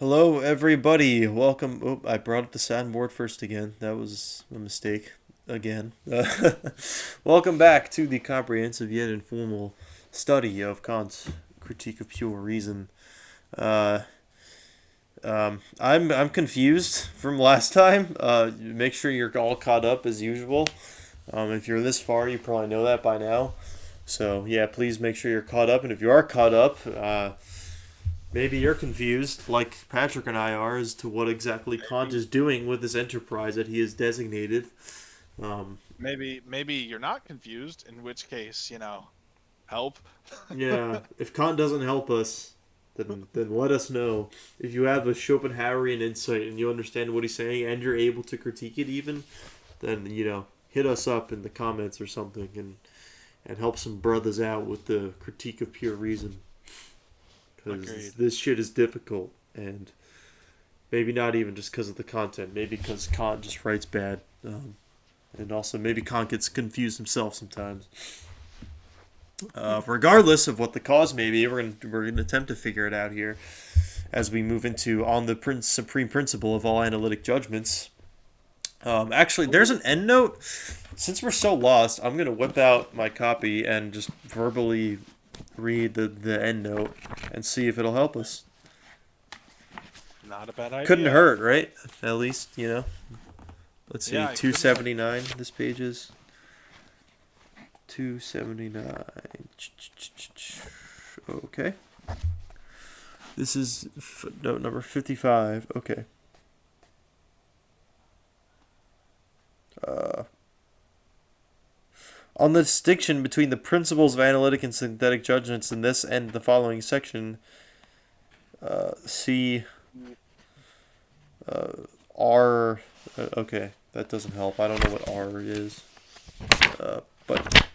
Hello, everybody. Welcome. Oh, I brought up the soundboard first again. That was a mistake again. Welcome back to the comprehensive yet informal study of Kant's Critique of Pure Reason. Uh, I'm confused from last time. Make sure you're all caught up as usual. If you're this far, you probably know that by now. So yeah, please make sure you're caught up. And if you are caught up, maybe you're confused, like Patrick and I are, as to what exactly Kant Maybe, is doing with this enterprise that he has designated. Um, maybe you're not confused, in which case, help. yeah, if Kant doesn't help us, then let us know. If you have a Schopenhauerian insight and you understand what he's saying and you're able to critique it, even, then hit us up in the comments or something and help some brothers out with the critique of pure reason, because Agreed. this shit is difficult and maybe not even just because of the content. Maybe because Kant just writes bad. And also maybe Kant gets confused himself sometimes. Regardless of what the cause may be, we're gonna attempt to figure it out here as we move into on the supreme principle of all analytic judgments. Actually, there's an endnote. Since we're so lost, I'm gonna whip out my copy and just verbally read the endnote and see if it'll help us. Not a bad Couldn't idea. hurt, right? At least, Let's see, Yeah, I couldn't hurt. 279. This page is 279. Okay. This is footnote number 55. Okay. Uh, on the distinction between the principles of analytic and synthetic judgments in this and the following section, see uh, R. Okay, that doesn't help. I don't know what R is. But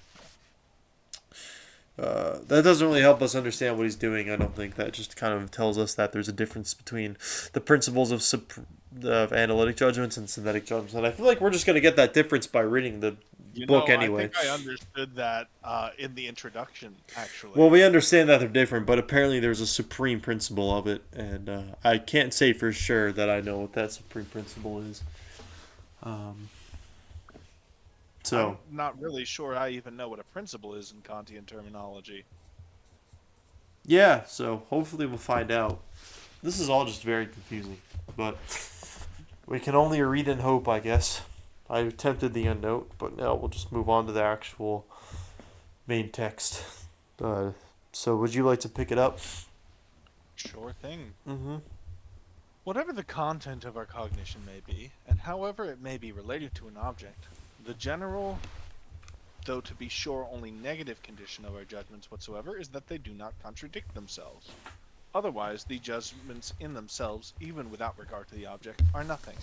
that doesn't really help us understand what he's doing. I don't think that just kind of tells us that there's a difference between the principles of analytic judgments and synthetic judgments, and I feel like we're just going to get that difference by reading the book I anyway. think I understood that in the introduction, Well, actually. we understand that they're different, but apparently there's a supreme principle of it, and I can't say for sure that I know what that supreme principle is. Um, so I'm not really sure I even know what a principle is in Kantian terminology. yeah, so hopefully we'll find out. This is all just very confusing, but we can only read and hope, I guess. I attempted the endnote, but now we'll just move on to the actual main text. Uh, so, would you like to pick it up? Sure thing. Mm-hmm. Whatever the content of our cognition may be, and however it may be related to an object, the general, though to be sure only negative condition of our judgments whatsoever is that they do not contradict themselves. Otherwise, the judgments in themselves, even without regard to the object, are nothing.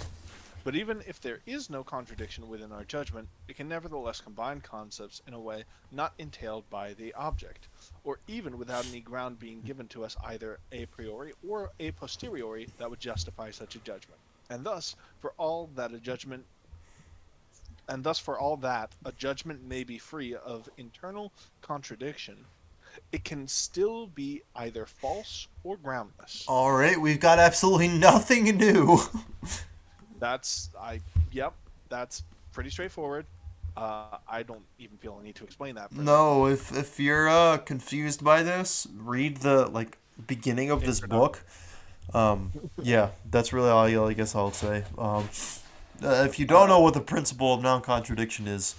But even if there is no contradiction within our judgment, it can nevertheless combine concepts in a way not entailed by the object, or even without any ground being given to us either a priori or a posteriori that would justify such a judgment. And thus, for all that a judgment for all that a judgment may be free of internal contradiction, it can still be either false or groundless. All right, we've got absolutely nothing new. That's I yep, that's pretty straightforward. I don't even feel a need to explain that further. No, if you're confused by this, read the beginning of this Introduction. book. Yeah, that's really all I guess I'll say. If you don't Uh, know what the principle of non-contradiction is,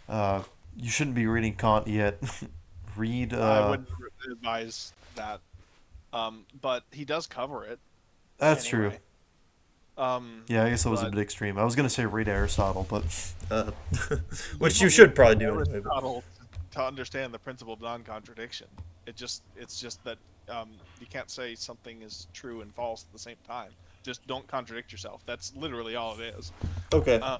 uh, you shouldn't be reading Kant yet. Read. I wouldn't advise that. But he does cover it That's true. anyway. Um, Yeah, I guess that was a but bit extreme. I was gonna say read Aristotle, but uh, you which you don't need should to read probably do anyway. But Aristotle to understand the principle of non-contradiction. It's just that you can't say something is true and false at the same time. Just don't contradict yourself. That's literally all it is. okay. Uh,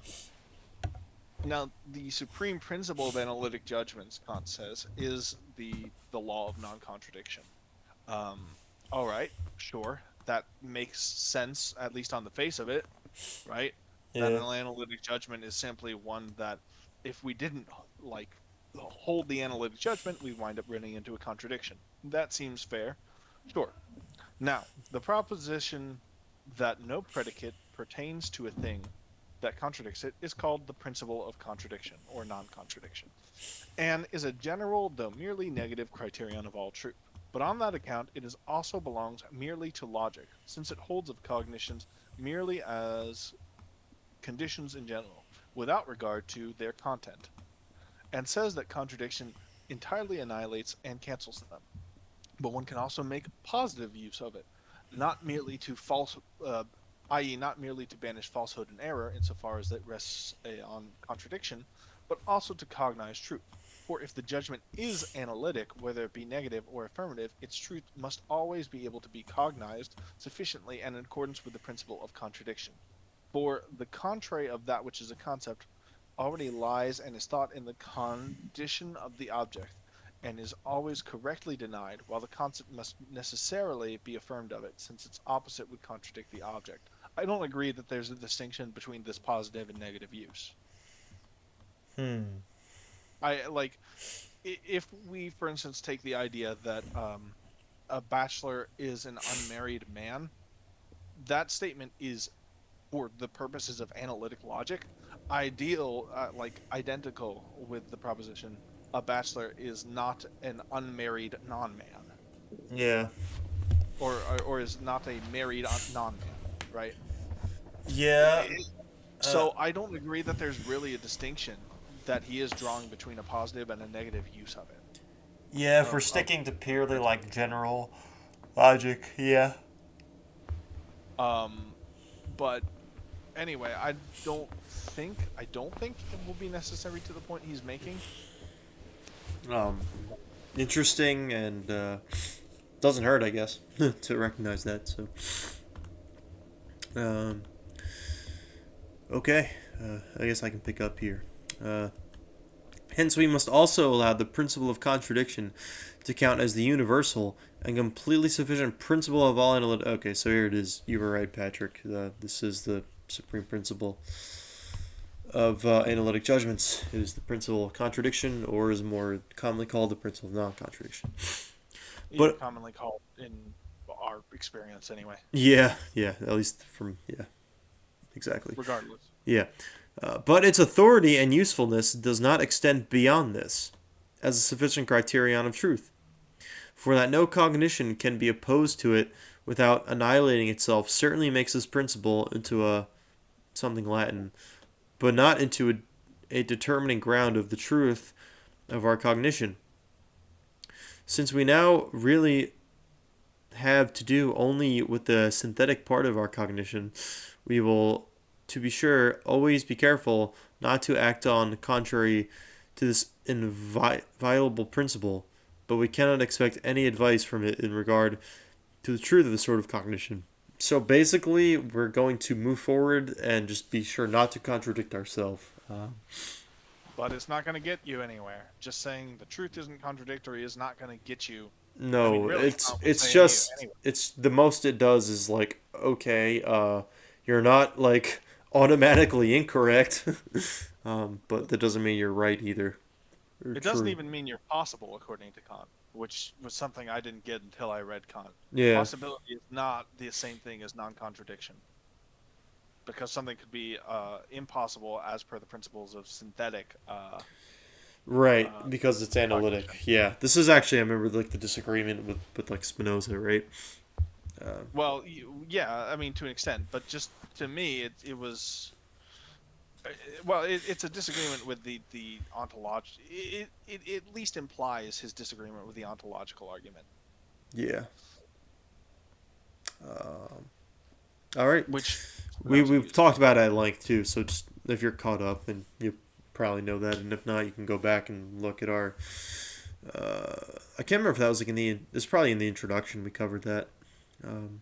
Now, the supreme principle of analytic judgments, Kant says, is the law of non-contradiction. All right, sure, that makes sense at least on the face of it, right? That Yeah. an analytic judgment is simply one that, if we didn't like hold the analytic judgment, we wind up running into a contradiction. That seems fair. Sure. Now, the proposition that no predicate pertains to a thing that contradicts it is called the principle of contradiction or non-contradiction, and is a general though merely negative criterion of all truth. But on that account, it is also belongs merely to logic, since it holds of cognitions merely as conditions in general, without regard to their content, and says that contradiction entirely annihilates and cancels them. But one can also make positive use of it, not merely to false, uh, i.e., not merely to banish falsehood and error insofar as it rests on contradiction, but also to cognize truth. For if the judgment is analytic, whether it be negative or affirmative, its truth must always be able to be cognized sufficiently and in accordance with the principle of contradiction. For the contrary of that which is a concept already lies and is thought in the condition of the object, and is always correctly denied, while the concept must necessarily be affirmed of it, since its opposite would contradict the object. I don't agree that there's a distinction between this positive and negative use. Hmm. I like if we, for instance, take the idea that a bachelor is an unmarried man, that statement is, for the purposes of analytic logic, identical with the proposition a bachelor is not an unmarried non-man, Yeah. or is not a married non-man, right? Yeah. Uh, So I don't agree that there's really a distinction that he is drawing between a positive and a negative use of it, yeah, if we're of sticking to purely principle. like general logic, yeah. Um, but anyway, I don't think it will be necessary to the point he's making. Um, Interesting and doesn't hurt, I guess, to recognize that. So, um, okay, I guess I can pick up here. Uh, Hence, we must also allow the principle of contradiction to count as the universal and completely sufficient principle of all analytic. Okay, so here it is. You were right, Patrick. This is the supreme principle of analytic judgments. It is the principle of contradiction, or is more commonly called the principle of non-contradiction. Yeah, But commonly called in our experience anyway. yeah, yeah, at least from yeah, exactly. Regardless. Yeah, but its authority and usefulness does not extend beyond this, as a sufficient criterion of truth. For that no cognition can be opposed to it without annihilating itself certainly makes this principle into a something Latin, but not into a determining ground of the truth of our cognition. Since we now really have to do only with the synthetic part of our cognition, we will, to be sure, always be careful not to act on contrary to this inviolable principle, but we cannot expect any advice from it in regard to the truth of this sort of cognition. So basically, we're going to move forward and just be sure not to contradict ourselves. But it's not going to get you anywhere. Just saying the truth isn't contradictory is not going to get you. I mean, No, really, it's not what's it's saying you just anyway. it's the most it does is like okay, you're not like automatically incorrect, but that doesn't mean you're right either or It doesn't true. even mean you're possible, according to Kant, which was something I didn't get until I read Kant. Yeah, Possibility is not the same thing as non-contradiction, because something could be impossible as per the principles of synthetic right. uh, Because it's cognition. analytic. Yeah, this is actually I remember like the disagreement with like Spinoza, right? Uh, Well, yeah, I mean to an extent, but just to me, it was well, it's a disagreement with the ontology. It at least implies his disagreement with the ontological argument, yeah. Um, all right. which Spinoza We've talked uses. about it at length too, so just if you're caught up and you probably know that, and if not, you can go back and look at our. I can't remember if that was like in the. It's probably in the introduction we covered that, um,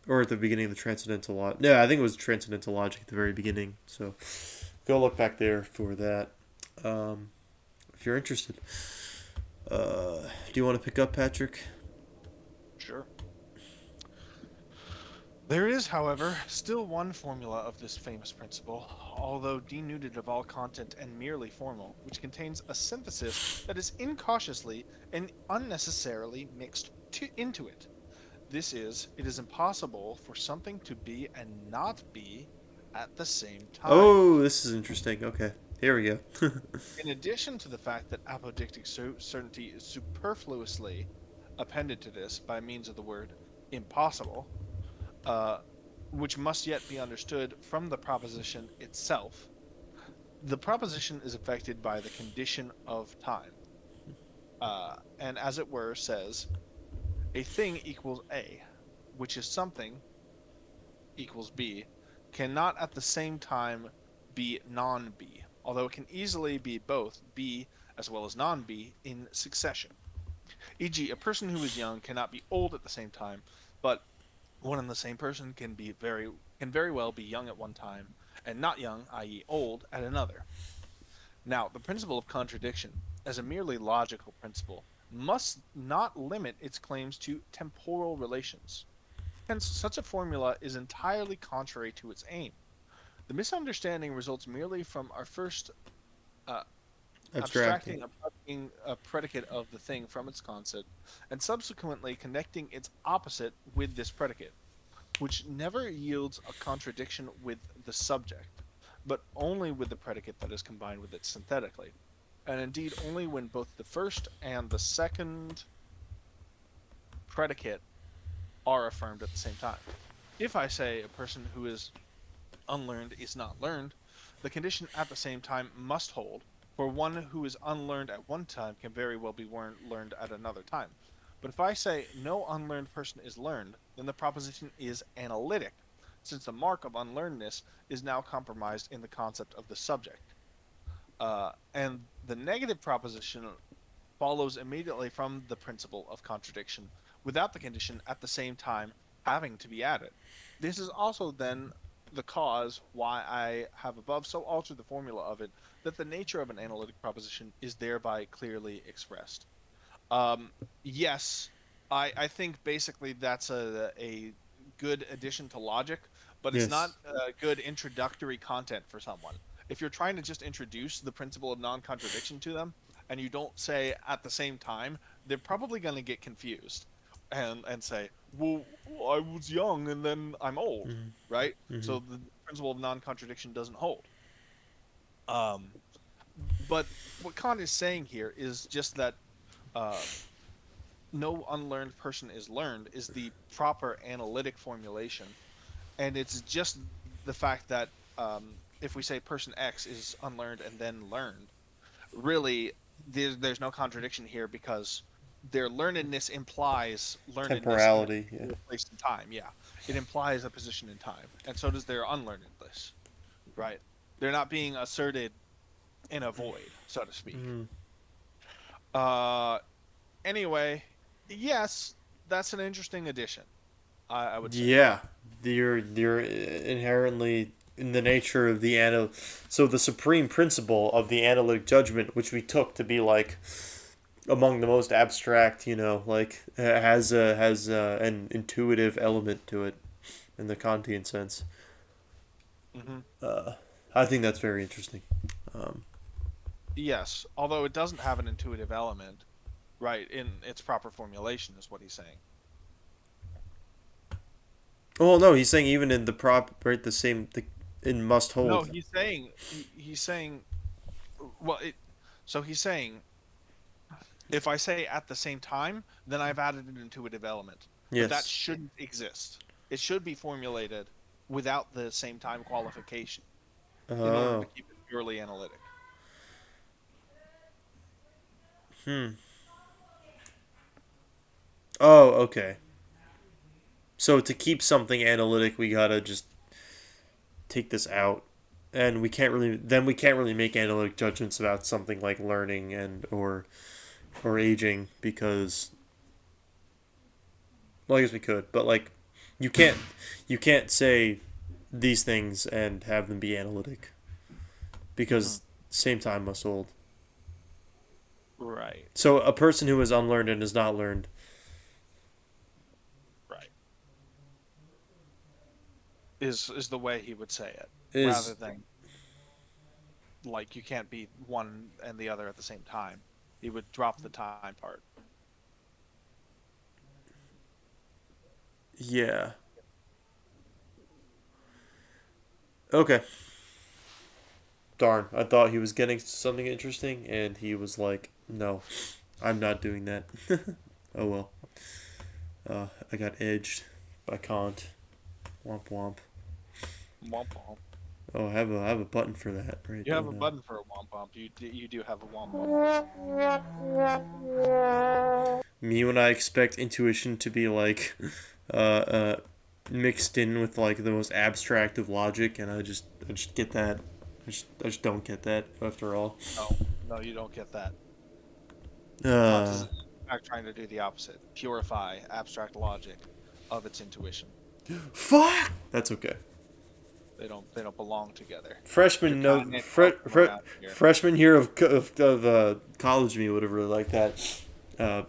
or at the beginning of the transcendental logic. Yeah, I think it was transcendental logic at the very beginning. So go look back there for that, if you're interested. Do you want to pick up, Patrick? Sure. There is, however, still one formula of this famous principle, although denuded of all content and merely formal, which contains a synthesis that is incautiously and unnecessarily mixed into it. This is, it is impossible for something to be and not be at the same time. Oh, this is interesting. Okay, here we go. In addition to the fact that apodictic certainty is superfluously appended to this by means of the word impossible, uh, which must yet be understood from the proposition itself, the proposition is affected by the condition of time, and as it were says, a thing equals A, which is something equals B, cannot at the same time be non B, although it can easily be both B as well as non B in succession. E.g., a person who is young cannot be old at the same time, but one and the same person can very well be young at one time and not young, i.e., old, at another. Now, the principle of contradiction, as a merely logical principle, must not limit its claims to temporal relations. Hence, such a formula is entirely contrary to its aim. The misunderstanding results merely from our first uh, Abstracting. abstracting a predicate of the thing from its concept, and subsequently connecting its opposite with this predicate, which never yields a contradiction with the subject, but only with the predicate that is combined with it synthetically, and indeed only when both the first and the second predicate are affirmed at the same time. If I say a person who is unlearned is not learned, the condition at the same time must hold, for one who is unlearned at one time can very well be learned at another time. But if I say no unlearned person is learned, then the proposition is analytic, since the mark of unlearnedness is now compromised in the concept of the subject. And the negative proposition follows immediately from the principle of contradiction, without the condition at the same time having to be added. This is also then the cause why I have above so altered the formula of it that the nature of an analytic proposition is thereby clearly expressed. Yes, I think basically that's a good addition to logic, but it's not Yes. good introductory content for someone. If you're trying to just introduce the principle of non-contradiction to them, and you don't say at the same time, they're probably going to get confused and say, "Well, I was young and then I'm old," Mm-hmm. right? Mm-hmm. So the principle of non-contradiction doesn't hold. Um, but what Kant is saying here is just that uh, no unlearned person is learned is the proper analytic formulation, and it's just the fact that if we say person X is unlearned and then learned, really there's no contradiction here because their learnedness implies learnedness in Temporality. Yeah. a place in time. Yeah, it implies a position in time, and so does their unlearnedness. Right? They're not being asserted in a void, so to speak. Mm-hmm. Uh, anyway, yes, that's an interesting addition. I would say. Yeah, you're inherently in the nature of the so the supreme principle of the analytic judgment, which we took to be like among the most abstract, like has an intuitive element to it in the Kantian sense. Hmm. Uh, I think that's very interesting. Um, Yes, although it doesn't have an intuitive element, right, in its proper formulation, is what he's saying. well, no, he's saying even in the prop, right, the same, in must No, hold. he's saying well it so he's saying if I say at the same time, then I've added an intuitive element. But that Yes. shouldn't exist. It should be formulated without the same time qualification in order to Oh. keep it purely analytic. Hmm. Oh, okay. So to keep something analytic, we gotta just take this out, and we can't really make analytic judgments about something like learning and or aging because, well, I guess we could, but like you can't you can't say these things and have them be analytic Hmm. because same time must hold. Right, So a person who is unlearned and is not learned right. Is the way he would say it, rather is than like you can't be one and the other at the same time. He would drop the time part. Yeah. Okay. Darn. I thought he was getting something interesting, and he was like, no, I'm not doing that. Oh well. I got edged by Kant. Womp womp. Womp womp. Oh, I have a button for that, right? You have Don't a know. button for a womp womp. You do have a womp womp. Me when I expect intuition to be like, uh, uh, mixed in with like the most abstract of logic, and I just get that. I just don't get that after all. No, no, you don't get that. Kant is Uh, in fact trying to do the opposite: purify abstract logic of its intuition. fuck. That's okay. They don't belong together. Your Freshman no Kanye don't come around here. freshman year of college me would have really liked that. Uh,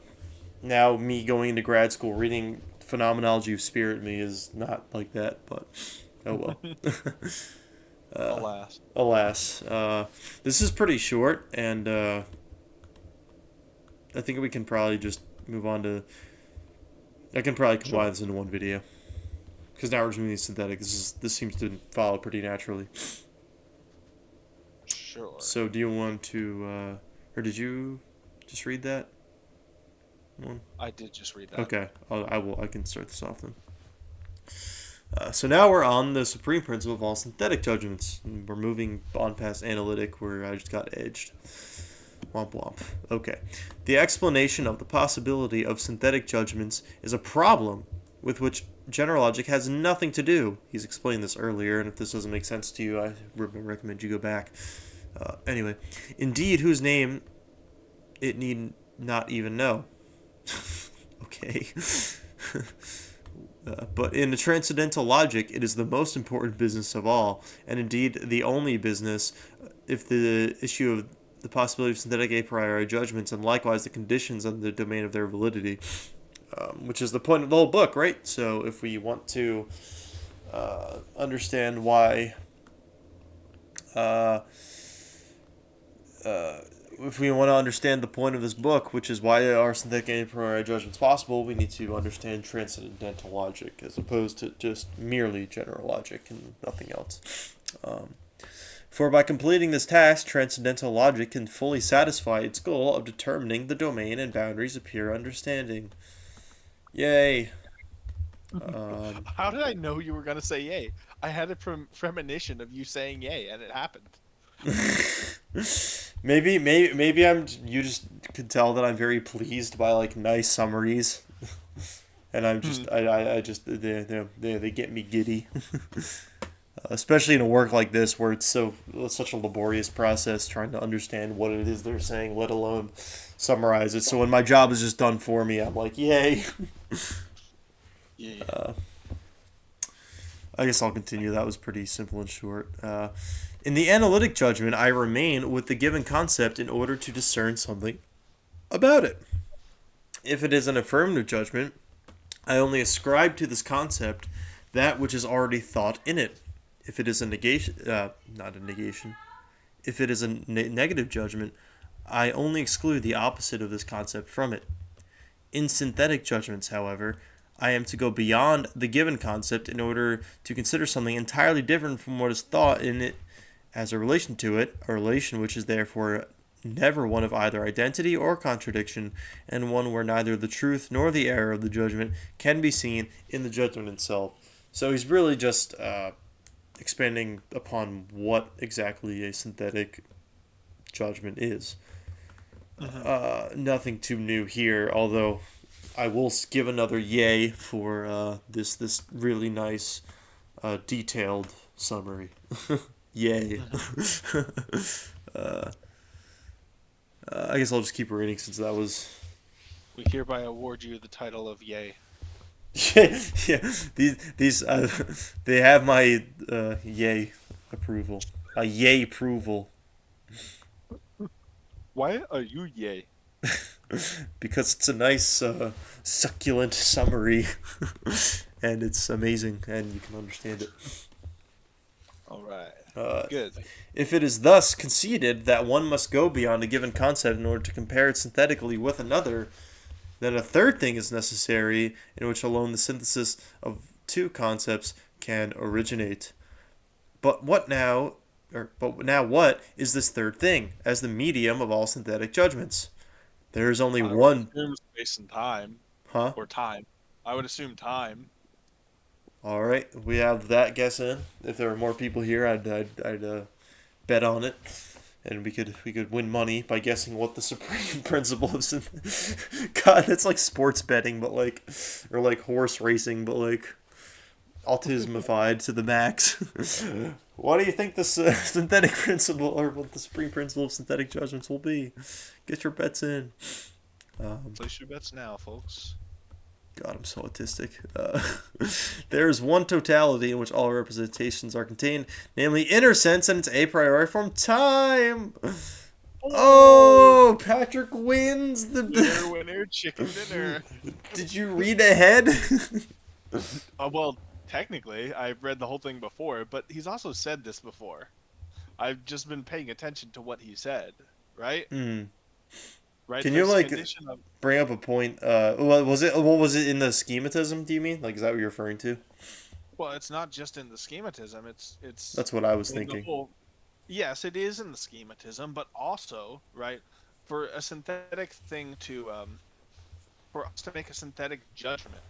Now me going into grad school reading Phenomenology of Spirit me is not like that, but oh well. uh, Alas. Alas, this is pretty short, and I think we can probably just move on to. I can probably combine Sure. this into one video because now we're just moving synthetic. This seems to follow pretty naturally. Sure. So do you want to, or did you just read that one? I did just read that. Okay, I will. I can start this off then. So now we're on the supreme principle of all synthetic judgments. And we're moving on past analytic, where I just got edged. Womp womp. Okay. The explanation of the possibility of synthetic judgments is a problem with which general logic has nothing to do. He's explained this earlier, and if this doesn't make sense to you, I recommend you go back. Anyway, indeed, whose name it need not even know. Okay. But in the transcendental logic, it is the most important business of all, and indeed the only business, if the issue of the possibility of synthetic a priori judgments, and likewise the conditions under the domain of their validity, which is the point of the whole book, right? So if we want to understand why, uh, if we want to understand the point of this book, which is why are synthetic a priori judgments possible, we need to understand transcendental logic as opposed to just merely general logic and nothing else. For by completing this task, transcendental logic can fully satisfy its goal of determining the domain and boundaries of pure understanding. Yay! How did I know you were gonna say yay? I had a premonition of you saying yay, and it happened. Maybe you just could tell that I'm very pleased by like nice summaries, and I'm just I just they get me giddy. Especially in a work like this where it's such a laborious process trying to understand what it is they're saying, let alone summarize it. So when my job is just done for me, I'm like, yay. Yeah. I guess I'll continue. That was pretty simple and short. In the analytic judgment, I remain with the given concept in order to discern something about it. If it is an affirmative judgment, I only ascribe to this concept that which is already thought in it. If it is a negation, not a negation, if it is a negative judgment, I only exclude the opposite of this concept from it. In synthetic judgments, however, I am to go beyond the given concept in order to consider something entirely different from what is thought in it as a relation to it, a relation which is therefore never one of either identity or contradiction, and one where neither the truth nor the error of the judgment can be seen in the judgment itself. So he's really just expanding upon what exactly a synthetic judgment is. Nothing too new here, although I will give another yay for this really nice detailed summary. Yay. I guess I'll just keep reading since that was. We hereby award you the title of yay. Yeah. These they have my yay approval. A yay approval. Why are you yay? Because it's a nice succulent summary and it's amazing and you can understand it. All right. Uh, Good. If it is thus conceded that one must go beyond a given concept in order to compare it synthetically with another, Then a third thing is necessary, in which alone the synthesis of two concepts can originate. But what now, but now what is this third thing as the medium of all synthetic judgments? There is only I would one, assume space and time, huh? or time. I would assume time. All right, we have that guess in. If there were more people here, I'd bet on it, and we could win money by guessing what the supreme principle of God, that's like sports betting, but like, or like horse racing, but like autismified to the max. What do you think this synthetic principle, or what the supreme principle of synthetic judgments will be? Get your bets in. Place your bets now, folks. God, I'm so autistic. There is one totality in which all representations are contained, namely inner sense, and it's a priori from time. Oh, Oh, Patrick wins winner, the. winner, chicken dinner. Did you read ahead? Well, technically, I've read the whole thing before, but he's also said this before. I've just been paying attention to what he said, right? Hmm. Right. Can you This like condition of bring up a point? What was it? What was it in the schematism? Do you mean like is that what you're referring to? well, it's not just in the schematism. It's That's what I was in the thinking. whole. Yes, it is in the schematism, but also right for a synthetic thing to for us to make a synthetic judgment,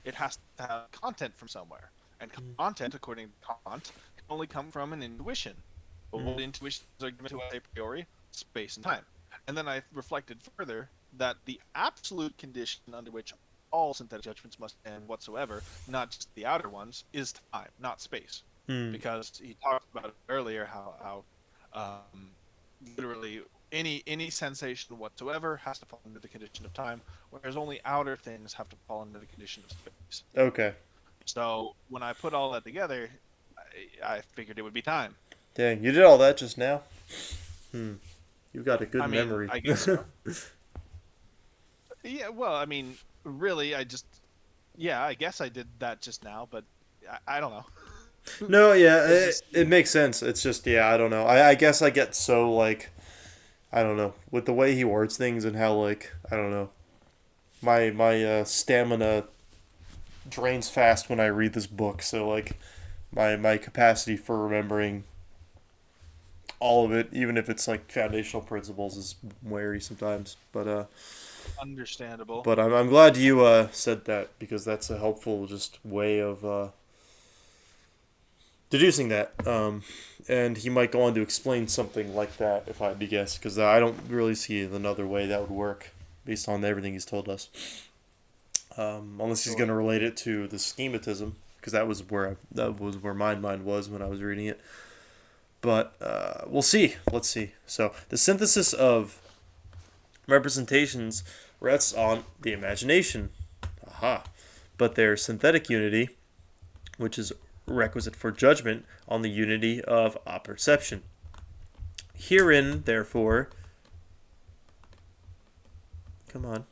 it has to have content from somewhere, and content, according to Kant, can only come from an intuition. But what Mm-hmm. intuitions are given to us a priori? Space and time. And then I reflected further that the absolute condition under which all synthetic judgments must stand whatsoever, not just the outer ones, is time, not space. Hmm. Because he talked about it earlier how literally any sensation whatsoever has to fall under the condition of time, whereas only outer things have to fall under the condition of space. Okay. So when I put all that together, I figured it would be time. Dang, you did all that just now. Hmm. You've got a good I mean, memory. I guess so. Yeah, well, I mean, really, yeah, I guess I did that just now, but I don't know. No, yeah, It's it, just, it makes sense. It's just, yeah, I don't know. I guess I get so, like, I don't know, with the way he words things and how, like, I don't know, my stamina drains fast when I read this book. So, like, my capacity for remembering all of it, even if it's, like, foundational principles, is wary sometimes. understandable. But I'm glad you said that because that's a helpful just way of deducing that. And he might go on to explain something like that if I had to guess, because I don't really see another way that would work based on everything he's told us. Unless he's going Sure. to relate it to the schematism, because that was where my mind was when I was reading it. But we'll see. Let's see. So the synthesis of representations rests on the imagination. Aha. But their synthetic unity, which is requisite for judgment, on the unity of apperception. Herein, therefore, come on,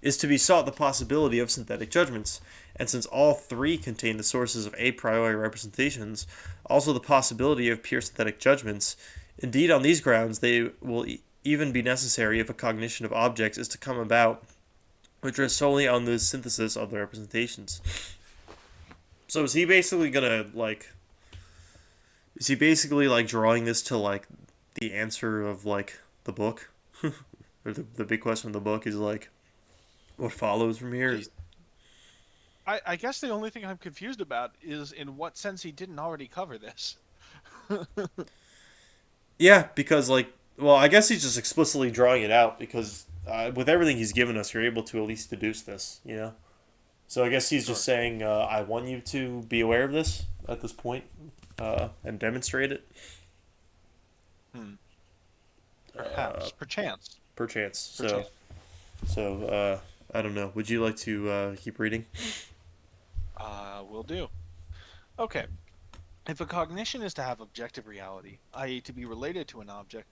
is to be sought the possibility of synthetic judgments. And since all three contain the sources of a priori representations, also the possibility of pure synthetic judgments. Indeed, on these grounds, they will even be necessary if a cognition of objects is to come about, which rests solely on the synthesis of the representations. So is he basically gonna like? Is he basically like drawing this to like the answer of like the book, or the big question of the book is like what follows from here I, is I guess the only thing I'm confused about is in what sense he didn't already cover this. yeah, because like, well, I guess he's just explicitly drawing it out because with everything he's given us, you're able to at least deduce this, you know. So I guess he's just Sure. saying, I want you to be aware of this at this point, and demonstrate it. Hmm. Uh, Perhaps. Perchance. Perchance. So, Perchance. I don't know. Would you like to keep reading? Will do. Okay. If a cognition is to have objective reality, i.e., to be related to an object,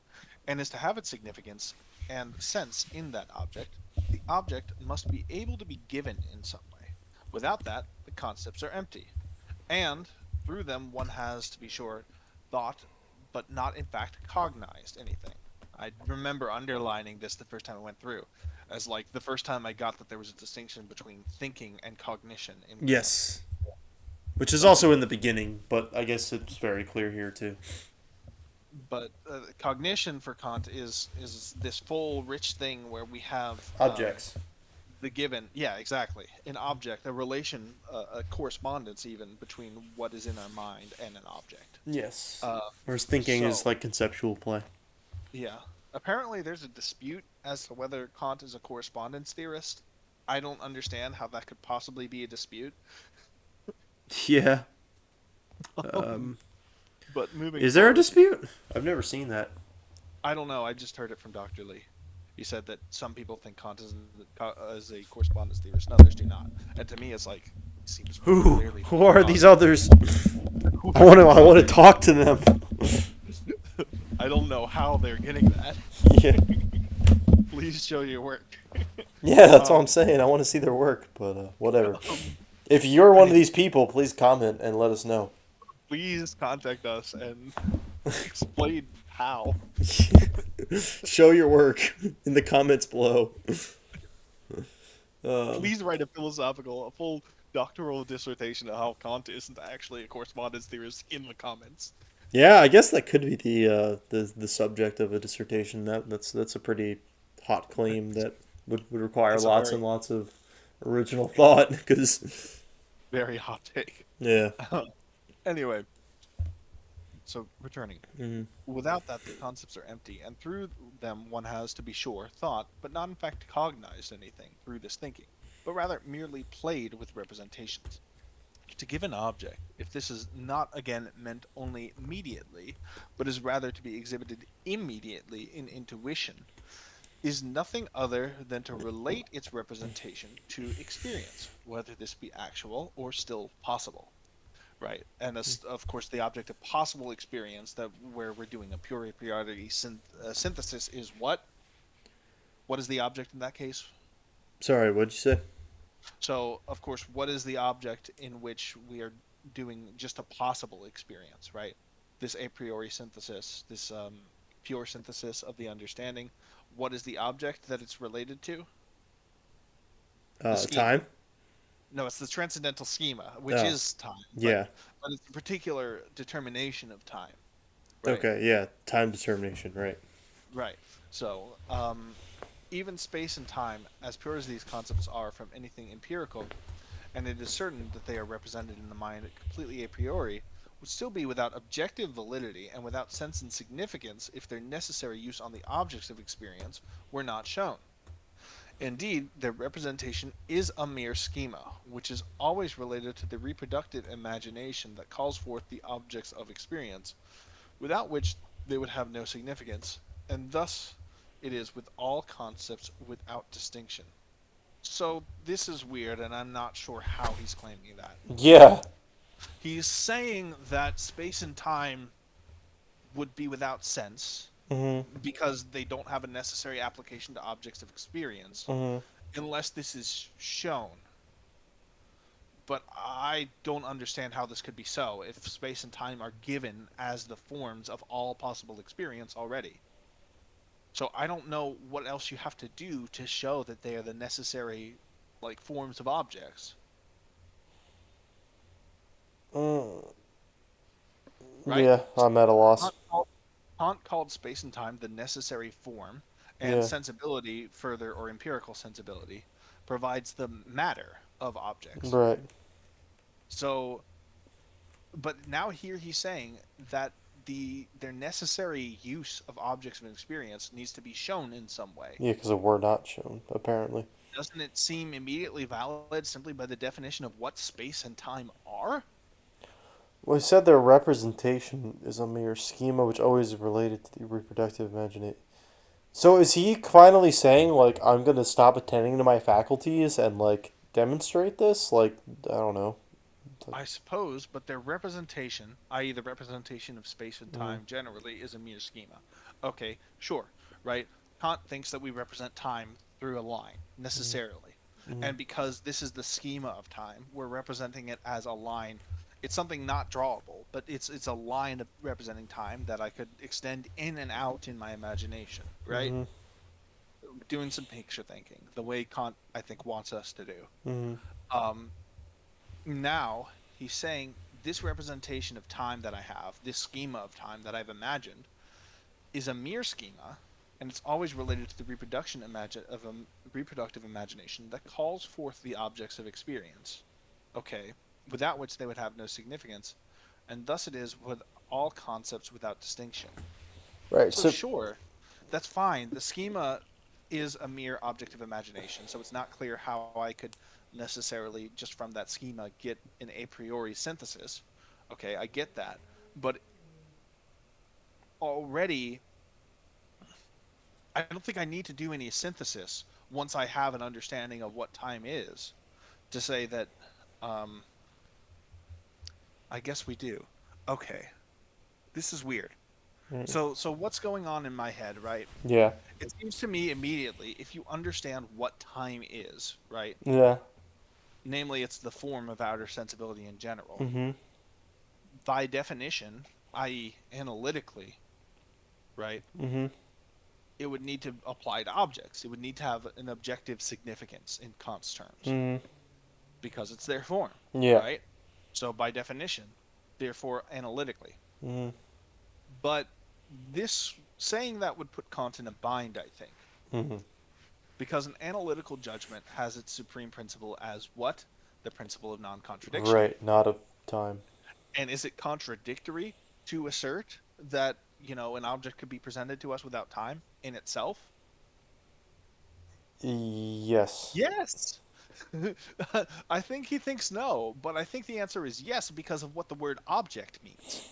and is to have its significance and sense in that object, the object must be able to be given in some way. Without that, the concepts are empty. And through them, one has, to be sure, thought, but not in fact cognized anything. I remember underlining this the first time I went through. as like the first time I got that there was a distinction between thinking and cognition in Kant. Yes. Which is Um, also in the beginning, but I guess it's very clear here too. but cognition for Kant is this full, rich thing where we have Objects. the given, yeah, exactly, an object, a relation, a correspondence even between what is in our mind and an object. Yes. Uh, Whereas thinking is so like conceptual play. yeah, apparently there's a dispute as to whether Kant is a correspondence theorist. I don't understand how that could possibly be a dispute. Yeah. Um, But moving is there a forward, dispute? I've never seen that. I don't know. I just heard it from Dr. Lee. He said that some people think Kant is a correspondence theorist, and others do not. And to me, it's like it seems pretty Who? clearly Who are these Kant. others? Who I are want to. these I want to others? talk to them. I don't know how they're getting that. Yeah. Please show your work. Yeah, that's all Um, I'm saying. I want to see their work, but whatever. If you're one of these people, please comment and let us know. please contact us and explain how. Show your work in the comments below. Um, Please write a full doctoral dissertation of how Kant isn't actually a correspondence theorist in the comments. yeah, I guess that could be the subject of a dissertation. That's a pretty hot claim that would require It's a lots very, and lots of original thought. Because very hot take. yeah, Anyway, so returning. mm, Without that, the concepts are empty, and through them one has, to be sure, thought, but not in fact cognized anything through this thinking, but rather merely played with representations. To give an object, if this is not again meant only mediately, but is rather to be exhibited immediately in intuition, is nothing other than to relate its representation to experience, whether this be actual or still possible. Right, and of course, the object of possible experience that where we're doing a pure priority synthesis is what? What is the object in that case? sorry, what'd you say? So, of course, what is the object in which we are doing just a possible experience, right? This a priori synthesis, this pure synthesis of the understanding. What is the object that it's related to? The schema. Time. No, it's the transcendental schema, which Oh, is time, yeah. but it's a particular determination of time, right? Okay, yeah. Time determination, right? Right. So, even space and time, as pure as these concepts are from anything empirical, and it is certain that they are represented in the mind completely a priori, would still be without objective validity and without sense and significance if their necessary use on the objects of experience were not shown. Indeed, their representation is a mere schema, which is always related to the reproductive imagination that calls forth the objects of experience, without which they would have no significance, and thus it is with all concepts without distinction. So this is weird, and I'm not sure how he's claiming that. Yeah. He's saying that space and time would be without sense Mhm. because they don't have a necessary application to objects of experience Mhm. unless this is shown. But I don't understand how this could be so if space and time are given as the forms of all possible experience already. So I don't know what else you have to do to show that they are the necessary like forms of objects, Mm, right? yeah, I'm at a loss. Kant called, Kant called space and time the necessary form, and Yeah. sensibility, further or empirical sensibility, provides the matter of objects. Right. So, but now here he's saying that their necessary use of objects of experience needs to be shown in some way. Yeah, because we're not shown apparently. Doesn't it seem immediately valid simply by the definition of what space and time are? Well, he said their representation is a mere schema which always is related to the reproductive imagination. So is he finally saying like I'm gonna stop attending to my faculties and like demonstrate this? Like I don't know. I suppose, but their representation, i.e., the representation of space and Mm, time generally, is a mere schema. Okay, sure, right? Kant thinks that we represent time through a line, mm, necessarily. mm, And because this is the schema of time, we're representing it as a line. It's something not drawable, but it's a line of representing time that I could extend in and out in my imagination, right? mm, doing some picture thinking, the way Kant, I think, wants us to do. Mm-hmm. Um, Now he's saying this representation of time that I have, this schema of time that I've imagined, is a mere schema, and it's always related to the reproductive imagination that calls forth the objects of experience. Okay, without which they would have no significance, and thus it is with all concepts without distinction. Right. So So sure, that's fine. The schema is a mere object of imagination, so it's not clear how I could necessarily just from that schema get an a priori synthesis. Okay, I get that. But already I don't think I need to do any synthesis once I have an understanding of what time is to say that um I guess we do. Okay. This is weird. mm, So what's going on in my head, right? yeah. It seems to me immediately, if you understand what time is, right? Yeah. Namely, it's the form of outer sensibility in general. Mm-hmm. By definition, i.e., analytically, right? Mm-hmm. It would need to apply to objects. It would need to have an objective significance in Kant's terms Mm-hmm. because it's their form, Yeah. right? So by definition, therefore analytically. Mm-hmm. But this saying that would put Kant in a bind, I think, Mm-hmm. because an analytical judgment has its supreme principle as what? The principle of non-contradiction. Right. Not of time. And is it contradictory to assert that, an object could be presented to us without time in itself? Yes. Yes. I think he thinks no, but I think the answer is yes because of what the word object means.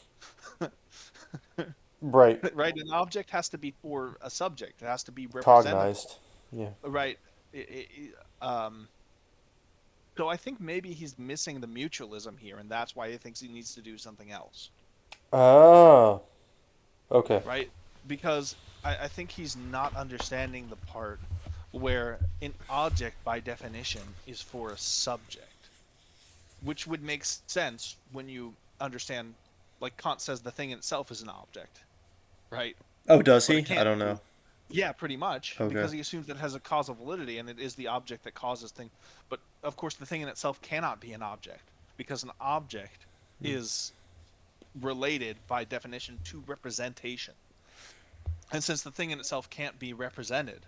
Right. Right? An object has to be for a subject. It has to be representable. Cognized. Yeah. Right? Um, so I think maybe he's missing the mutualism here, and that's why he thinks he needs to do something else. Oh. Okay. Right? Because I think he's not understanding the part where an object, by definition, is for a subject, which would make sense when you understand, like Kant says, the thing in itself is an object, right? Oh, does But it he? I can't don't be. know. Yeah, pretty much, Okay. because he assumes that it has a causal validity and it is the object that causes thing. But of course, the thing in itself cannot be an object because an object is related by definition to representation. And since the thing in itself can't be represented,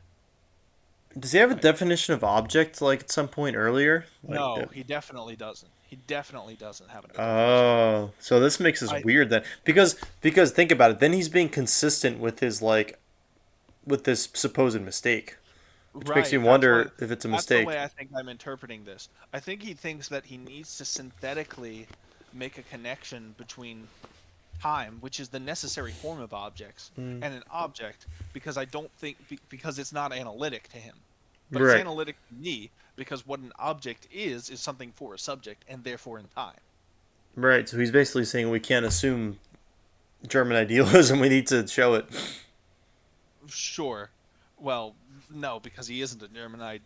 Does he have a right? definition of object like at some point earlier? Like No, that? he definitely doesn't. He definitely doesn't have a definition of object. Oh, so this makes this I weird then, because think about it. Then he's being consistent with his with this supposed mistake, which makes you right. That's why. wonder if it's a That's the mistake. way I think I'm interpreting this. I think he thinks that he needs to synthetically make a connection between time, which is the necessary form of objects, Mm. and an object, because I don't think because it's not analytic to him, but it's Right, analytic to me because what an object is something for a subject and therefore in time. right. So he's basically saying we can't assume German idealism. We need to show it. Sure. Well, no, because he isn't a German. I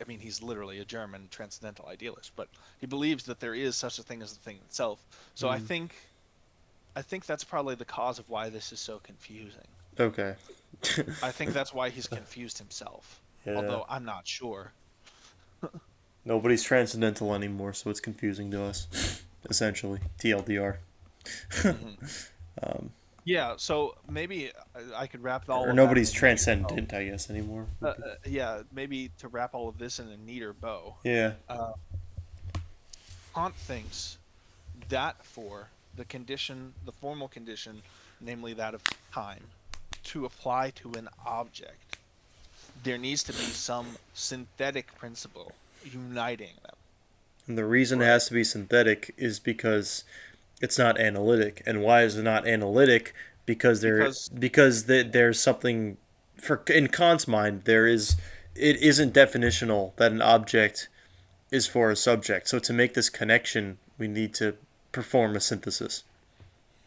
mean, he's literally a German transcendental idealist, but he believes that there is such a thing as the thing itself. So Mm. I think that's probably the cause of why this is so confusing. Okay. I think that's why he's confused himself. Yeah. Although I'm not sure. Nobody's transcendental anymore, so it's confusing to us. Essentially, TLDR. Hmm. Yeah, so maybe I could wrap all Or of that in nobody's a neater bow. transcendent, I guess, anymore. Yeah, maybe to wrap all of this in a neater bow. Yeah. Uh, Kant thinks that for the condition, the formal condition, namely that of time, to apply to an object, there needs to be some synthetic principle uniting them. And the reason it Right. has to be synthetic is because it's not analytic. And why is it not analytic? Because There's something for in Kant's mind it isn't definitional that an object is for a subject. So to make this connection, we need to perform a synthesis.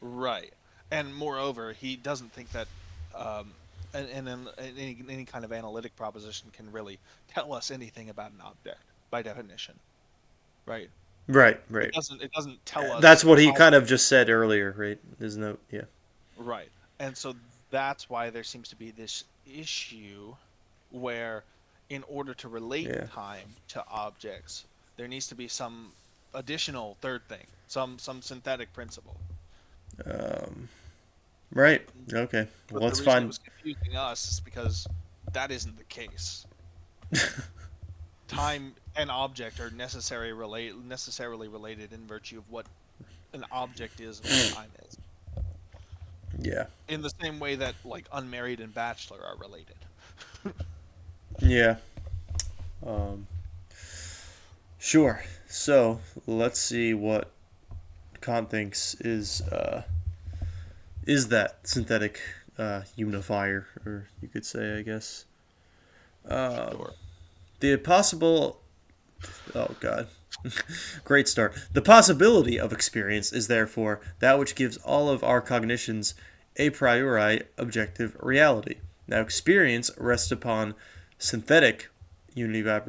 right, and moreover, he doesn't think that um, any kind of analytic proposition can really tell us anything about an object by definition. Right. Right, It right. doesn't. It doesn't tell us That's what he how. kind of just said earlier, right? There's no, yeah. Right. And so that's why there seems to be this issue where in order to relate Yeah. time to objects, there needs to be some additional third thing, some synthetic principle. Um, right. Okay. But Well, the let's reason it find. was confusing us is because that isn't the case. Time and object are necessarily related in virtue of what an object is and what time is. Yeah. In the same way that like unmarried and bachelor are related. Yeah. Um, sure. So let's see what Kant thinks is that synthetic unifier, or you could say, I guess. Um, Sure. the possible. Oh God. Great start. The possibility of experience is therefore that which gives all of our cognitions a priori objective reality. Now, experience rests upon synthetic unity of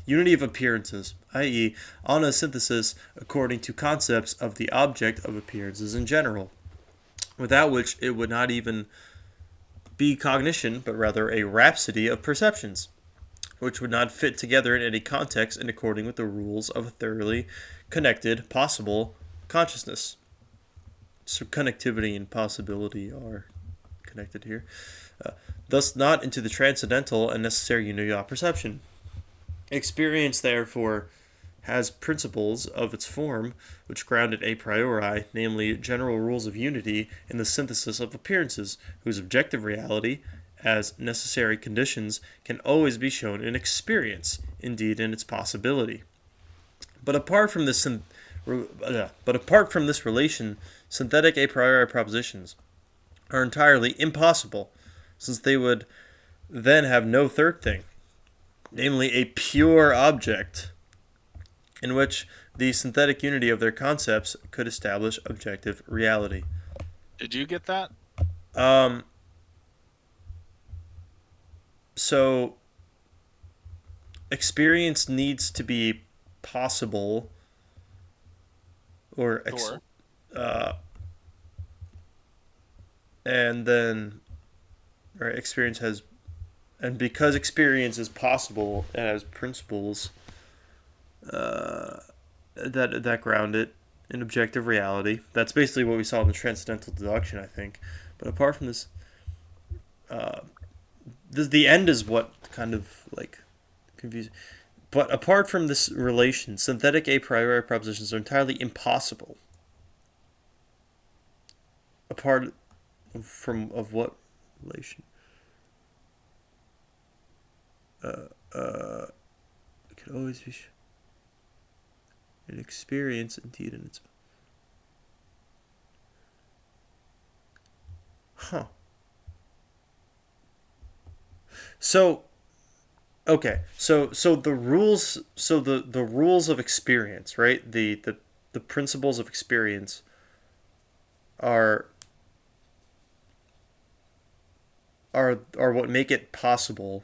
unity of appearances, i.e., on a synthesis according to concepts of the object of appearances in general, without which it would not even be cognition, but rather a rhapsody of perceptions, which would not fit together in any context in according with the rules of a thoroughly connected possible consciousness. So connectivity and possibility are connected here. Thus not into the transcendental and necessary unity of perception. Experience, therefore, has principles of its form which ground it a priori, namely general rules of unity in the synthesis of appearances, whose objective reality, as necessary conditions, can always be shown in experience, indeed in its possibility. But apart from this, relation, synthetic a priori propositions are entirely impossible, since they would then have no third thing, namely a pure object in which the synthetic unity of their concepts could establish objective reality. Did you get that? Um, so experience needs to be possible, or Sure. uh, and then right, experience has, and because experience is possible, it has principles uh, that ground it in objective reality. That's basically what we saw in the transcendental deduction, I think. But apart from this, uh, the end is what kind of like confusing. But apart from this relation, synthetic a priori propositions are entirely impossible. Apart from of what relation? It could always be an experience, indeed, in its. Huh. So okay, so the rules, so the rules of experience, right? The principles of experience are are what make it possible.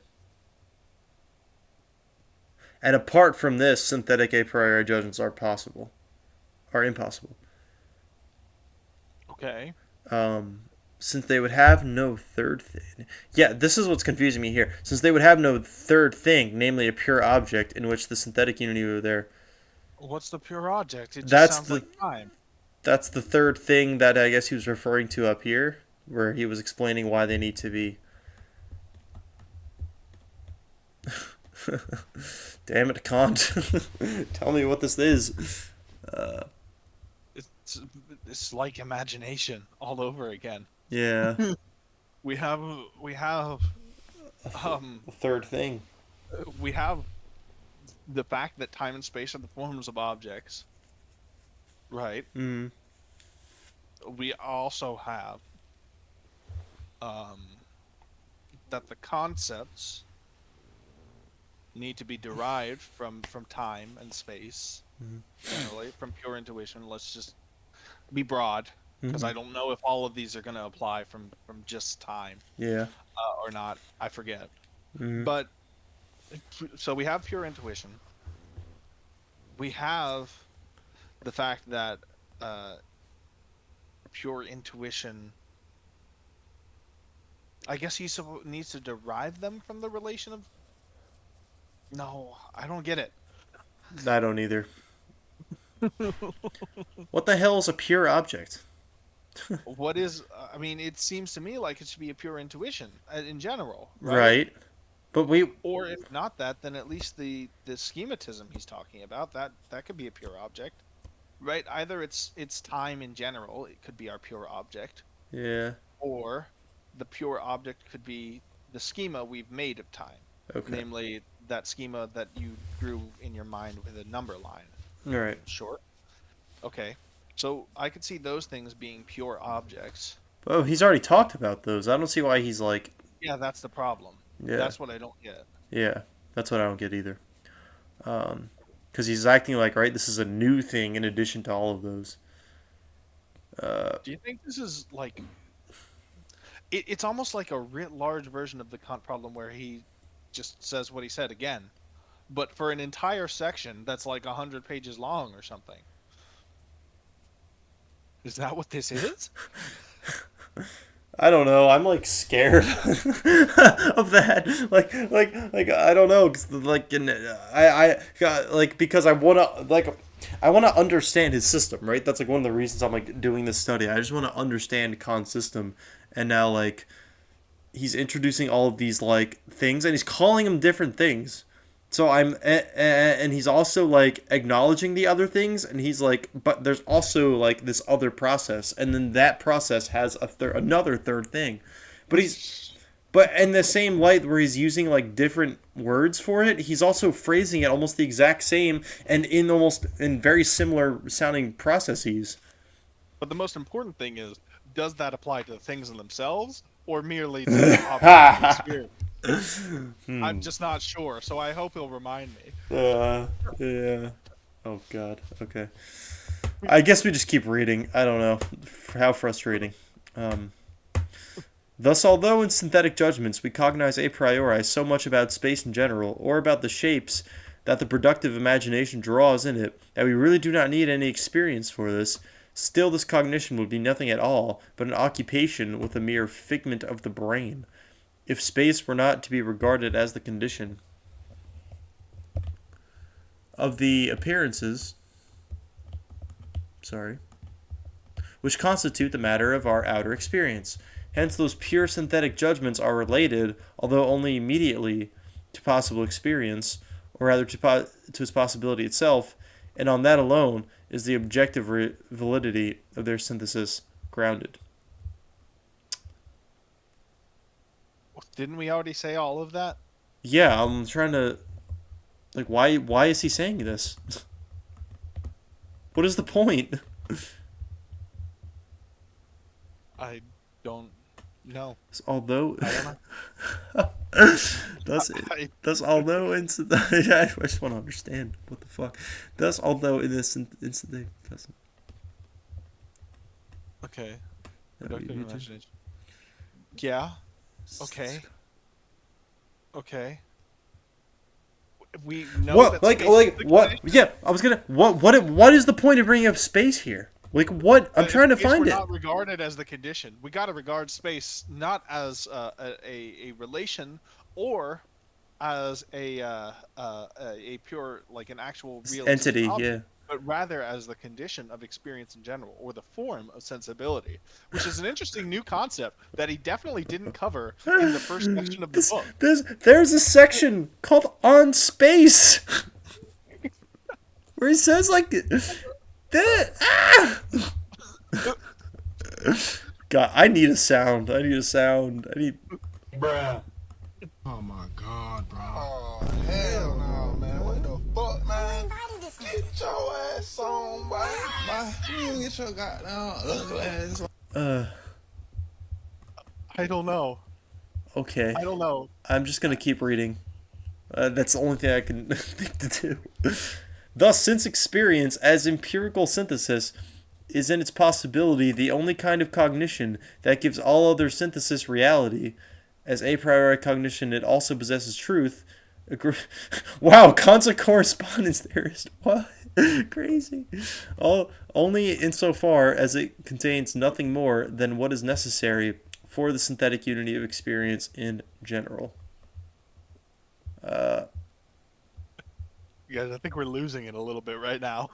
And apart from this, synthetic a priori judgments are impossible. Okay. Um, since they would have no third thing. Yeah, this is what's confusing me here. Since they would have no third thing, namely a pure object in which the synthetic unity were there. What's the pure object? It just That's sounds the like time. that's the third thing that I guess he was referring to up here, where he was explaining why they need to be. Damn it, Kant! Tell me what this is. Uh, It's it's like imagination all over again. yeah, we have we have um the third thing. we have the fact that time and space are the forms of objects, right? Mm. We also have um that the concepts need to be derived from time and space, Mm. generally from pure intuition. Let's just be broad, because Mm-hmm. I don't know if all of these are going to apply from just time Yeah. or not. I forget. Mm. But so we have pure intuition. We have the fact that uh, pure intuition I guess he needs to derive them from the relation of. No, I don't get it. I don't either. What the hell is a pure object? What is? I mean, it seems to me like it should be a pure intuition in general, right? Right. But we. Or if not that, then at least the schematism he's talking about that could be a pure object, right? Either it's time in general, it could be our pure object, Yeah. or the pure object could be the schema we've made of time, Okay. namely that schema that you drew in your mind with a number line. All right. Sure. Okay. So I could see those things being pure objects. Oh, he's already talked about those. I don't see why he's like. Yeah, that's the problem. Yeah. That's what I don't get. Yeah. That's what I don't get either. Because he's acting like, right, this is a new thing in addition to all of those. Do you think this is like it's almost like a writ large version of the Kant problem where he just says what he said again, but for an entire section that's like 100 pages long or something. Is that what this is? I don't know. I'm like scared of that. Like I don't know. 'Cause, like, like because I wanna understand his system, right? That's like one of the reasons I'm like doing this study. I just want to understand Kant's system, and now like he's introducing all of these like things, and he's calling them different things. So and he's also like acknowledging the other things, and he's like, but there's also like this other process, and then that process has another third thing, but but in the same light where he's using like different words for it, he's also phrasing it almost the exact same and in very similar sounding processes. But the most important thing is, does that apply to the things in themselves or merely to the object of experience? I'm just not sure, so I hope he'll remind me. Yeah. Oh God. Okay. I guess we just keep reading. I don't know. How frustrating. Thus, although in synthetic judgments we cognize a priori so much about space in general, or about the shapes that the productive imagination draws in it, that we really do not need any experience for this, still this cognition would be nothing at all but an occupation with a mere figment of the brain, if space were not to be regarded as the condition of the appearances, which constitute the matter of our outer experience. Hence, those pure synthetic judgments are related, although only immediately, to possible experience, or rather to its possibility itself, and on that alone is the objective validity of their synthesis grounded. Didn't we already say all of that? Yeah, I'm trying to like why is he saying this? What is the point? I don't know. Although I don't know. thus although I just want to understand what the fuck. Thus although in this instant doesn't. Okay. Productive imagination. Yeah. Okay. Okay. We know What that like space like is the what? condition. Yeah, I was gonna. What is the point of bringing up space here? Like what? I'm trying to Space find we're it. not regarded as the condition. We got to regard space not as a relation or as a pure like an actual real existing Entity, object, yeah. but rather as the condition of experience in general or the form of sensibility, which is an interesting new concept that he definitely didn't cover in the first section of the book. There's a section called On Space where he says like that. God, I need a sound. I need. Bruh. Oh my god, bro. Oh, hell no, man. What the fuck, man? Get your ass on, boy. You get your goddamn ugly ass on. I don't know. Okay. I don't know. I'm just gonna keep reading. That's the only thing I can think to do. Thus, since experience as empirical synthesis is in its possibility the only kind of cognition that gives all other synthesis reality, as a priori cognition it also possesses truth. Wow, Kant's a correspondence theorist. What? Crazy. Only insofar as it contains nothing more than what is necessary for the synthetic unity of experience in general. Guys, I think we're losing it a little bit right now.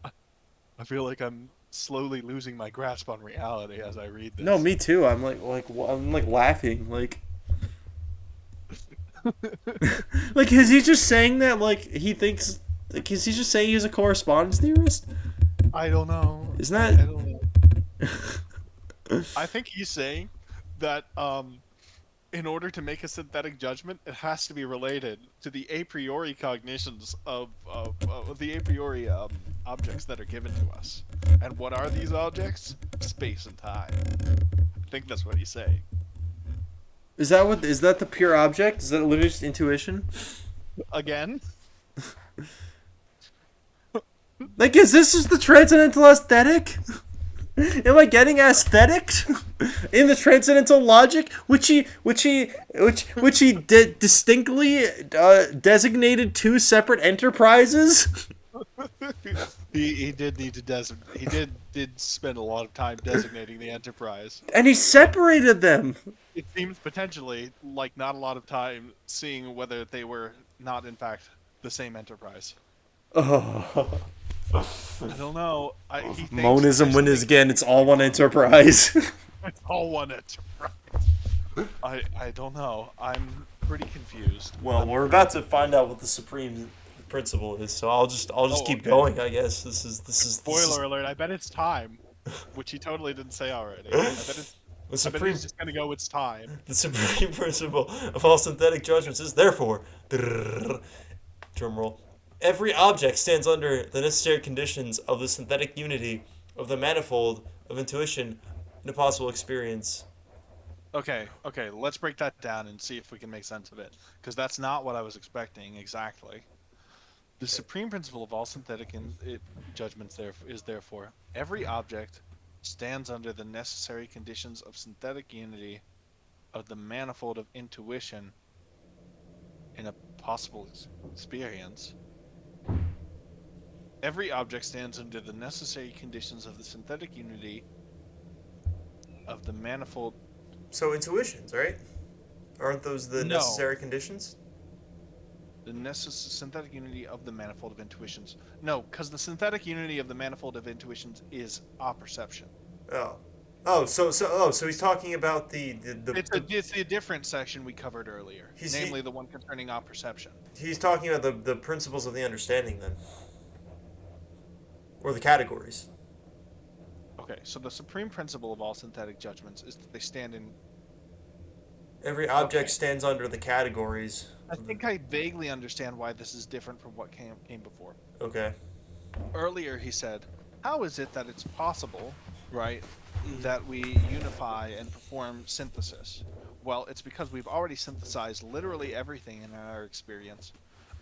I feel like I'm slowly losing my grasp on reality as I read this. No, me too. I'm like laughing. Like, is he just saying that? Like, he thinks. Like, is he just saying he's a correspondence theorist? I don't know. Isn't that? I don't know. I think he's saying that in order to make a synthetic judgment, it has to be related to the a priori cognitions of the a priori objects that are given to us. And what are these objects? Space and time. I think that's what he's saying. Is that the pure object? Is that literally just intuition? Again? Like, is this just the transcendental aesthetic? Am I getting aesthetic in the transcendental logic, which he distinctly designated two separate enterprises? He did need to he did spend a lot of time designating the enterprise. And he separated them. It seems potentially like not a lot of time seeing whether they were not in fact the same enterprise. Oh. I don't know. He thinks Monism wins again. It's all one enterprise. It's all one enterprise. I don't know. I'm pretty confused. Well, we're about to find out what the supreme principle is, so I'll just keep going. I guess this is Spoiler alert! I bet it's time, which he totally didn't say already. I bet he's just gonna go. It's time. The supreme principle of all synthetic judgments is therefore, drumroll, every object stands under the necessary conditions of the synthetic unity of the manifold of intuition in a possible experience. Okay, let's break that down and see if we can make sense of it, because that's not what I was expecting exactly. The supreme principle of all synthetic judgments is therefore every object stands under the necessary conditions of synthetic unity of the manifold of intuition in a possible experience. Every object stands under the necessary conditions of the synthetic unity of the manifold. So intuitions, right? Aren't those the necessary conditions? The synthetic unity of the manifold of intuitions. No, because the synthetic unity of the manifold of intuitions is apperception. So he's talking about the It's the different section we covered earlier, namely the one concerning apperception. He's talking about the principles of the understanding then, or the categories. Okay, so the supreme principle of all synthetic judgments is that they stand in. Every object stands under the categories. I think I vaguely understand why this is different from what came before. Okay. Earlier he said, how is it that it's possible, right, that we unify and perform synthesis? Well, it's because we've already synthesized literally everything in our experience.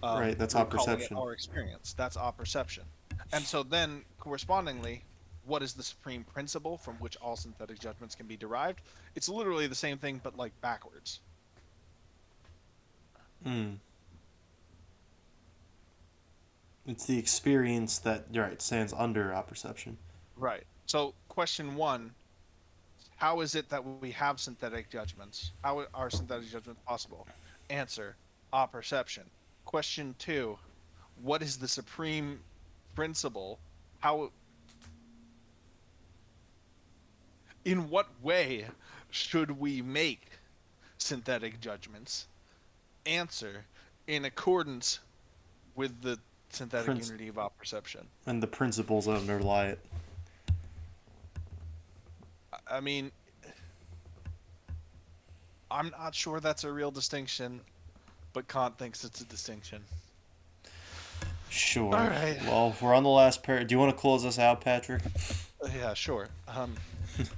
Right, that's apperception. Our experience. That's apperception. And so then, correspondingly, what is the supreme principle from which all synthetic judgments can be derived? It's literally the same thing, but like backwards. It's the experience that stands under apperception. Right. So question 1, how is it that we have synthetic judgments? How are synthetic judgments possible? Answer, apperception. Question 2, what is the supreme principle? In what way should we make synthetic judgments? Answer, in accordance with the synthetic unity of apperception. And the principles that underlie it. I mean, I'm not sure that's a real distinction, but Kant thinks it's a distinction. Sure. All right. Well, we're on the last pair. Do you want to close us out, Patrick? Yeah, sure.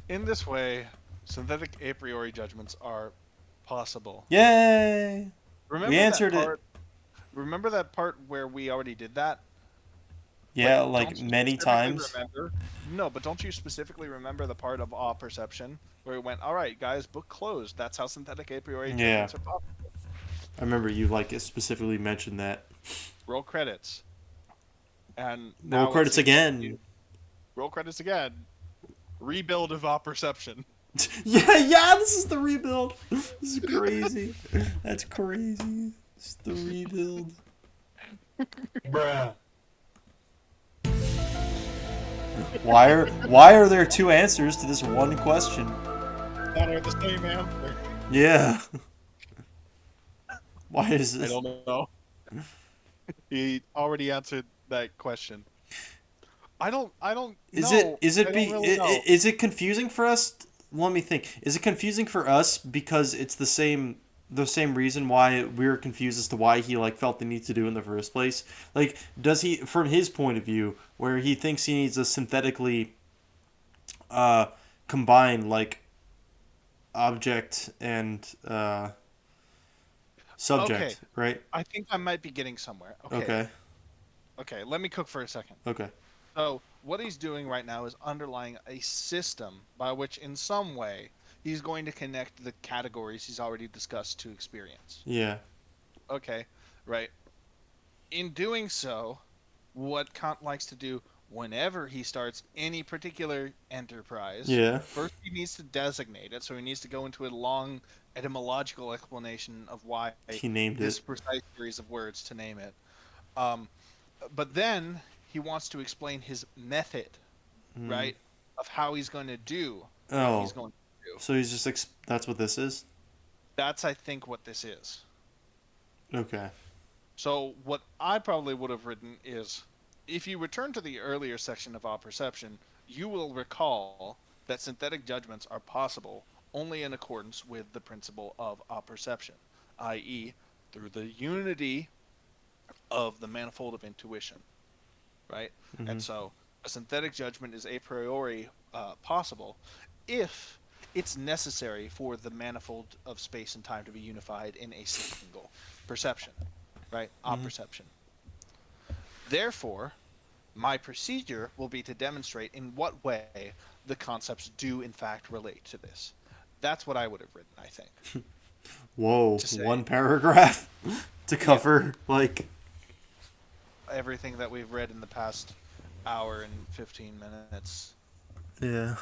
In this way, synthetic a priori judgments are possible. Yay! We answered it. Remember that part where we already did that? Yeah, like many times. No, but don't you specifically remember the part of apperception where we went, all right, guys, book closed. That's how synthetic a priori judgments are possible. I remember you specifically mentioned that. Roll credits. And roll credits again. Roll credits again. Rebuild of perception. Yeah, this is the rebuild. This is crazy. That's crazy. It's the rebuild. Bruh. Why are there two answers to this one question? That are the same answer. Yeah. Why is I this? don't know. He already answered that question. I don't Is know. I don't really know. is it confusing for us? Let me think. Is it confusing for us because it's the same reason why we're confused as to why he like felt the need to do in the first place? Like, does he, from his point of view, where he thinks he needs a synthetically uh combine like object and subject, Okay. right? I think I might be getting somewhere. Okay. Okay. Okay, let me cook for a second. Okay. So, what he's doing right now is underlying a system by which, in some way, he's going to connect the categories he's already discussed to experience. Yeah. Okay, right. In doing so, what Kant likes to do whenever he starts any particular enterprise, Yeah. first he needs to designate it. So he needs to go into a long etymological explanation of why He named this it. precise series of words to name it. Um, but then he wants to explain his method, Mm. right, of how he's going to do what he's Oh. going to do. So he's just that's what this is? That's, I think, what this is. Okay. So what I probably would have written is, if you return to the earlier section of our perception, you will recall that synthetic judgments are possible only in accordance with the principle of perception, i.e., through the unity of the manifold of intuition, right? And Mhm. so a synthetic judgment is a priori possible if it's necessary for the manifold of space and time to be unified in a single perception, right? Mhm. Perception. Therefore, my procedure will be to demonstrate in what way the concepts do in fact relate to this. That's what I would have written, I think. Whoa, To say, one paragraph to yeah, cover like everything that we've read in the past hour and 15 minutes. yeah.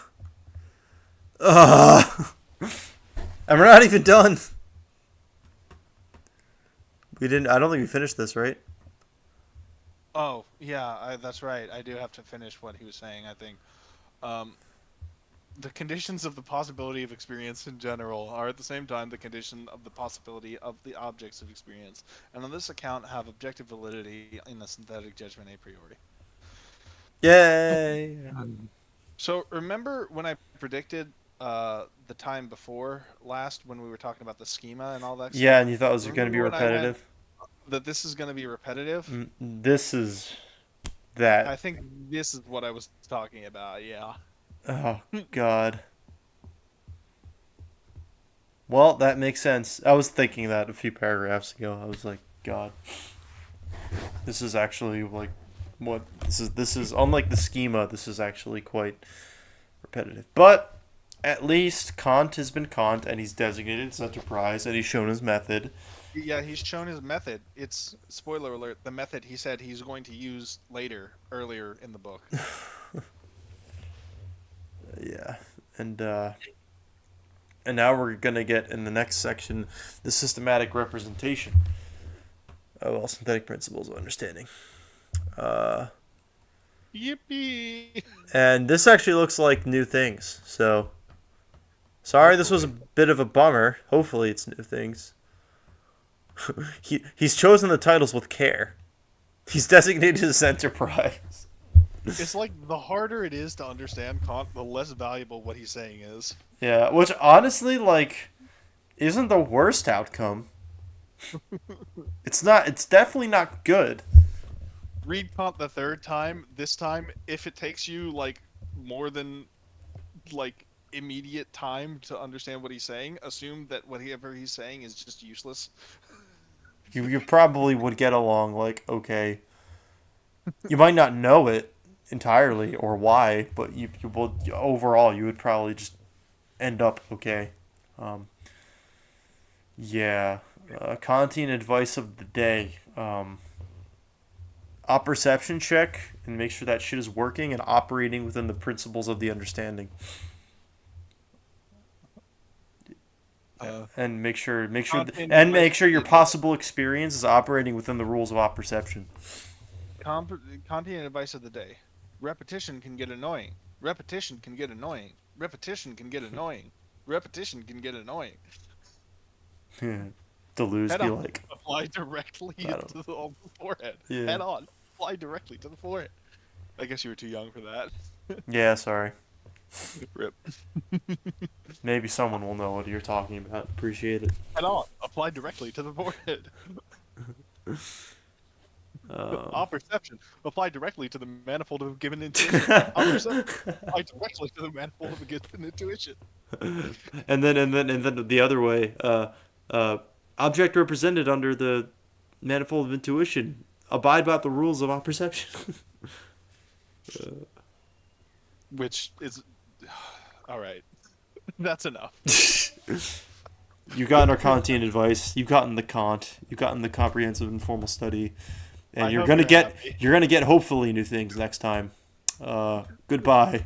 Ugh. And we're not even done. We didn't. I don't think we finished this, right? Oh, yeah, that's right. I do have to finish what he was saying, I think. Um, the conditions of the possibility of experience in general are at the same time the condition of the possibility of the objects of experience, and on this account have objective validity in the synthetic judgment a priori. Yay! So remember when I predicted the time before last when we were talking about the schema and all that Yeah, stuff? and you thought it was going to be Remember when I went repetitive. that this is going to be repetitive? This is that. I think this is what I was talking about, yeah. Oh God. Well, that makes sense. I was thinking that a few paragraphs ago. I was like, God, this is actually like what this is. This is unlike the schema. This is actually quite repetitive. But at least Kant has been Kant, and he's designated his enterprise, and he's shown his method. Yeah, he's shown his method. It's, spoiler alert, the method he said he's going to use earlier in the book. Yeah, and now we're gonna get in the next section the systematic representation of all synthetic principles of understanding. Uh, Yippee! and this actually looks like new things. So sorry, this was a bit of a bummer. Hopefully, it's new things. He's chosen the titles with care. He's designated his enterprise. It's like the harder it is to understand Kant, the less valuable what he's saying is. Yeah, which honestly, like, isn't the worst outcome. It's not. It's definitely not good. Read Kant the third time. This time, if it takes you like more than like immediate time to understand what he's saying, assume that whatever he's saying is just useless. You probably would get along like okay. You might not know it entirely or why, but you will overall you would probably just end up okay. Um, yeah, Kantian advice of the day. Opperception check and make sure that shit is working and operating within the principles of the understanding. And make sure your possible experience is operating within the rules of opperception. Kantian advice of the day: repetition can get annoying. Repetition can get annoying. Repetition can get annoying. Repetition can get annoying. Deleuze be like, apply directly to the forehead. Yeah. Head on, apply directly to the forehead. I guess you were too young for that. Yeah, sorry. Rip. Maybe someone will know what you're talking about. Appreciate it. Head on, apply directly to the forehead. Opperception, apply directly to the manifold of given intuition. Opperception, apply directly to the manifold of given intuition. And then the other way, object represented under the manifold of intuition, abide by the rules of opperception. Which is, all right, that's enough. You've gotten our Kantian advice. You've gotten the Kant. You've gotten the comprehensive informal study, and you're gonna get hopefully new things next time. Goodbye.